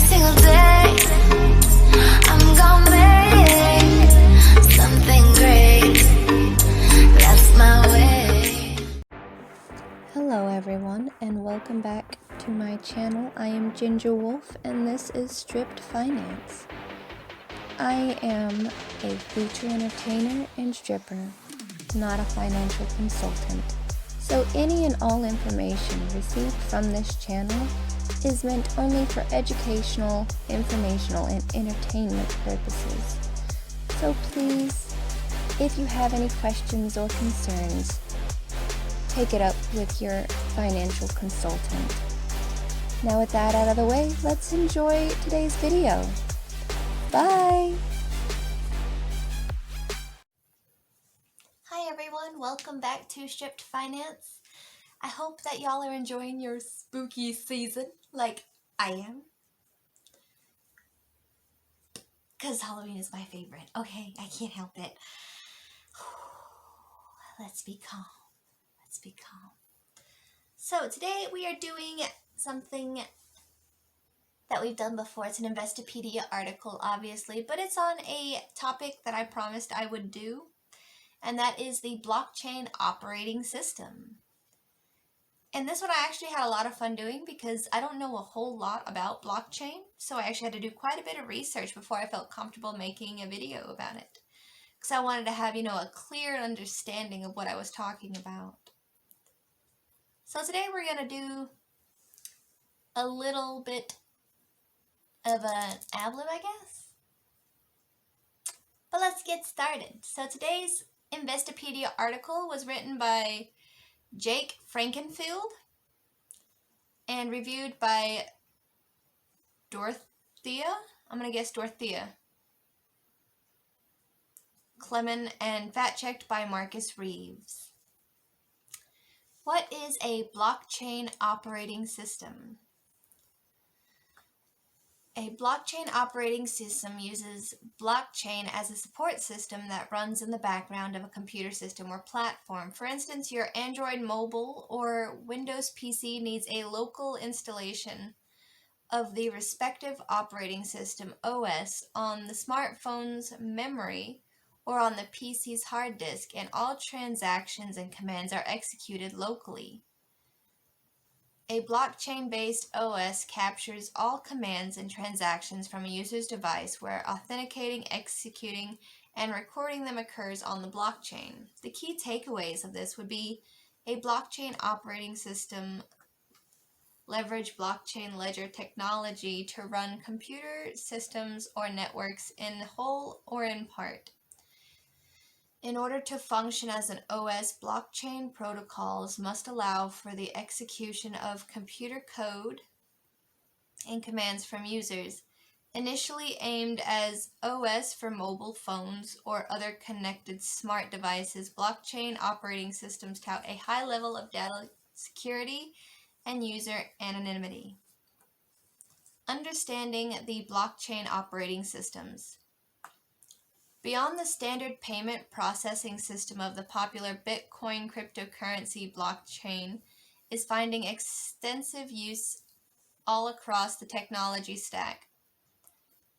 single day. I'm gonna make something great. That's my way. Hello everyone, and welcome back to my channel. I am Ginger Wolf, and this is Stripped Finance. I am a feature entertainer and stripper, not a financial consultant. So any and all information received from this channel is meant only for educational, informational, and entertainment purposes. So please, if you have any questions or concerns, take it up with your financial consultant. Now with that out of the way, let's enjoy today's video. Bye! Hi everyone, welcome back to Stripped Finance. I hope that y'all are enjoying your spooky season like I am. Because Halloween is my favorite. Okay, I can't help it. Let's be calm. Let's be calm. So today we are doing something that we've done before. It's an Investopedia article, obviously, but it's on a topic that I promised I would do, and that is the blockchain operating system. And this one I actually had a lot of fun doing because I don't know a whole lot about blockchain, so I actually had to do quite a bit of research before I felt comfortable making a video about it. Because I wanted to have, a clear understanding of what I was talking about. So today we're going to do a little bit of an ad-lib, I guess. But let's get started. So today's Investopedia article was written by Jake Frankenfield and reviewed by Dorothea. I'm going to guess Dorothea Clement, and fact-checked by Marcus Reeves. What is a blockchain operating system? A blockchain operating system uses blockchain as a support system that runs in the background of a computer system or platform. For instance, your Android mobile or Windows PC needs a local installation of the respective operating system OS on the smartphone's memory or on the PC's hard disk, and all transactions and commands are executed locally. A blockchain-based OS captures all commands and transactions from a user's device where authenticating, executing, and recording them occurs on the blockchain. The key takeaways of this would be a blockchain operating system leverage blockchain ledger technology to run computer systems or networks in whole or in part. In order to function as an OS, blockchain protocols must allow for the execution of computer code and commands from users. Initially aimed as OS for mobile phones or other connected smart devices, blockchain operating systems tout a high level of data security and user anonymity. Understanding the blockchain operating systems. Beyond the standard payment processing system of the popular Bitcoin cryptocurrency blockchain is finding extensive use all across the technology stack.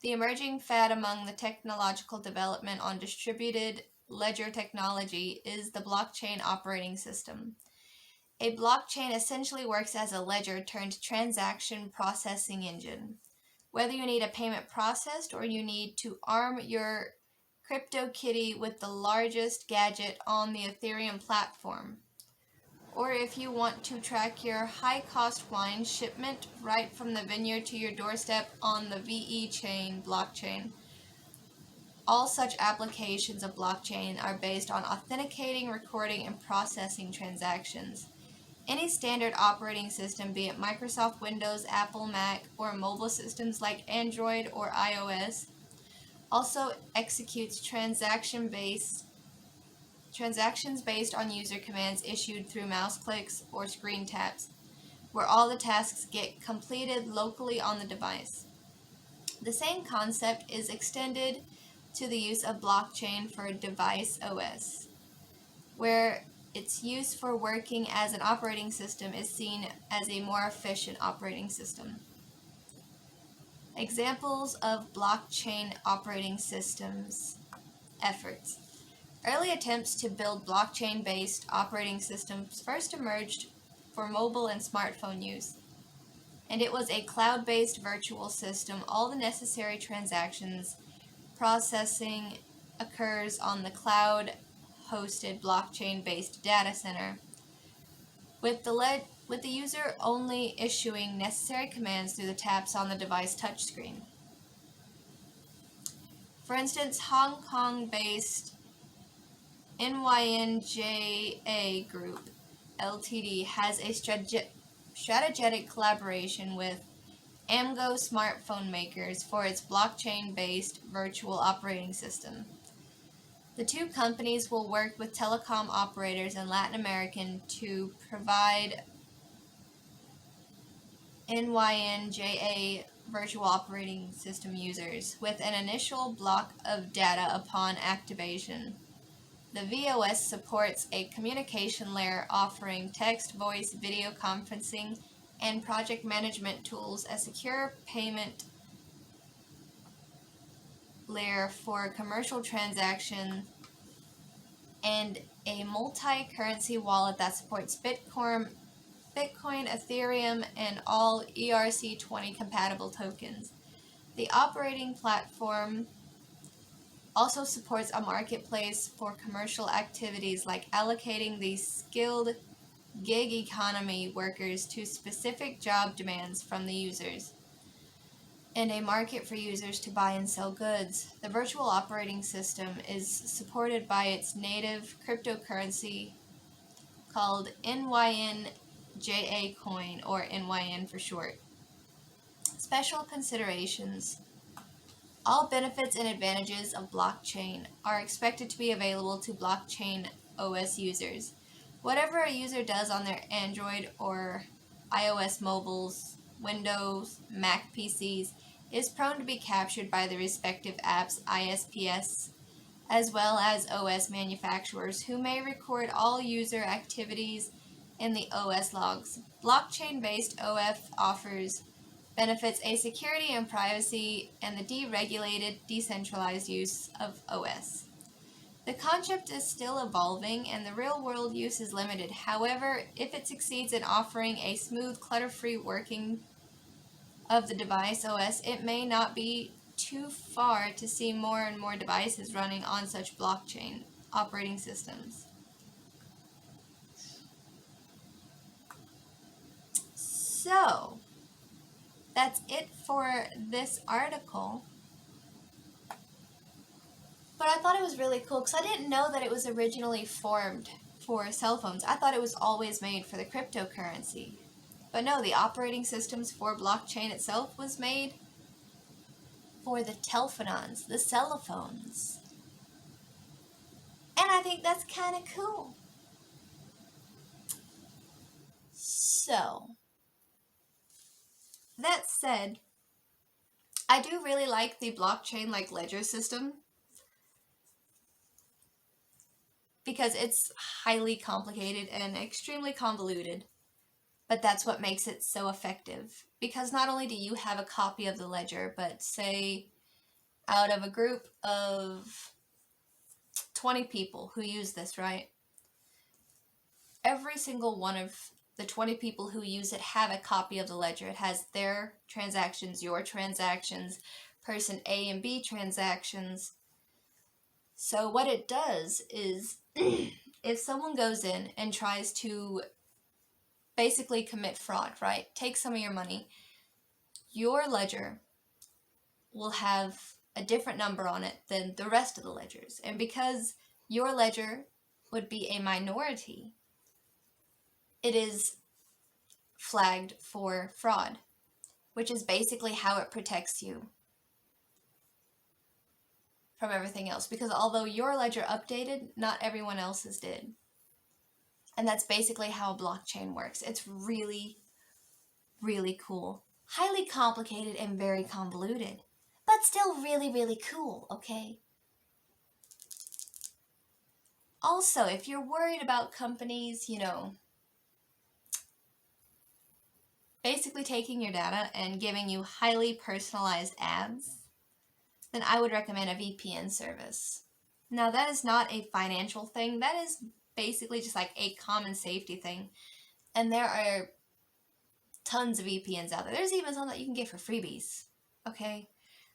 The emerging fad among the technological development on distributed ledger technology is the blockchain operating system. A blockchain essentially works as a ledger turned transaction processing engine. Whether you need a payment processed or you need to arm your CryptoKitty with the largest gadget on the Ethereum platform, or if you want to track your high-cost wine shipment right from the vineyard to your doorstep on the VE chain blockchain. All such applications of blockchain are based on authenticating, recording, and processing transactions. Any standard operating system, be it Microsoft Windows, Apple, Mac, or mobile systems like Android or iOS, also executes transactions based on user commands issued through mouse clicks or screen taps, where all the tasks get completed locally on the device. The same concept is extended to the use of blockchain for device OS, where its use for working as an operating system is seen as a more efficient operating system. Examples of blockchain operating systems efforts. Early attempts to build blockchain-based operating systems first emerged for mobile and smartphone use, and it was a cloud-based virtual system. All the necessary transactions processing occurs on the cloud-hosted blockchain-based data center, with the user only issuing necessary commands through the taps on the device touchscreen. For instance, Hong Kong-based NYNJA Group Ltd. has a strategic collaboration with AMGO smartphone makers for its blockchain-based virtual operating system. The two companies will work with telecom operators in Latin America to provide NYNJA virtual operating system users with an initial block of data upon activation. The VOS supports a communication layer offering text, voice, video conferencing, and project management tools, a secure payment layer for commercial transactions, and a multi-currency wallet that supports Bitcoin, Ethereum, and all ERC20 compatible tokens. The operating platform also supports a marketplace for commercial activities like allocating the skilled gig economy workers to specific job demands from the users, and a market for users to buy and sell goods. The virtual operating system is supported by its native cryptocurrency called NYNJA coin, or NYN for short. Special considerations. All benefits and advantages of blockchain are expected to be available to blockchain OS users. Whatever a user does on their Android or iOS mobiles, Windows, Mac PCs is prone to be captured by the respective app's ISPs, as well as OS manufacturers, who may record all user activities in the OS logs. Blockchain-based OF offers benefits a security and privacy and the deregulated, decentralized use of OS. The concept is still evolving and the real-world use is limited. However, if it succeeds in offering a smooth, clutter-free working of the device OS, it may not be too far to see more and more devices running on such blockchain operating systems. So, that's it for this article. But I thought it was really cool because I didn't know that it was originally formed for cell phones. I thought it was always made for the cryptocurrency. But no, the operating systems for blockchain itself was made for the telephones, the cellophones. And I think that's kind of cool. So, that said, I do really like the blockchain like ledger system because it's highly complicated and extremely convoluted. But that's what makes it so effective. Because not only do you have a copy of the ledger, but say out of a group of 20 people who use this, right? Every single one of the 20 people who use it have a copy of the ledger. It has their transactions, your transactions, person A and B transactions. So what it does is if someone goes in and tries to basically commit fraud, right? Take some of your money, your ledger will have a different number on it than the rest of the ledgers. And because your ledger would be a minority, it is flagged for fraud, which is basically how it protects you from everything else. Because although your ledger updated, not everyone else's did. And that's basically how a blockchain works. It's really, really cool. Highly complicated and very convoluted, but still really, really cool, okay? Also, if you're worried about companies, basically taking your data and giving you highly personalized ads, then I would recommend a VPN service. Now, that is not a financial thing. That is basically just like a common safety thing. And there are tons of VPNs out there. There's even some that you can get for freebies. Okay?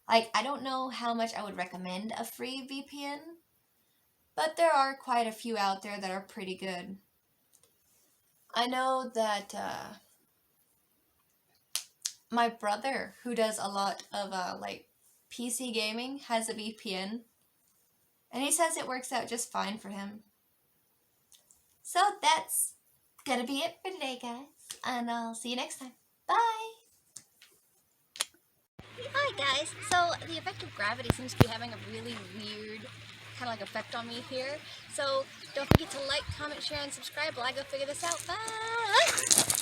Like, I don't know how much I would recommend a free VPN, but there are quite a few out there that are pretty good. I know that my brother, who does a lot of like PC gaming, has a VPN, and he says it works out just fine for him. So that's gonna be it for today, guys, and I'll see you next time. Bye! Hi guys! So the effect of gravity seems to be having a really weird kind of like effect on me here. So don't forget to like, comment, share, and subscribe while I go figure this out. Bye!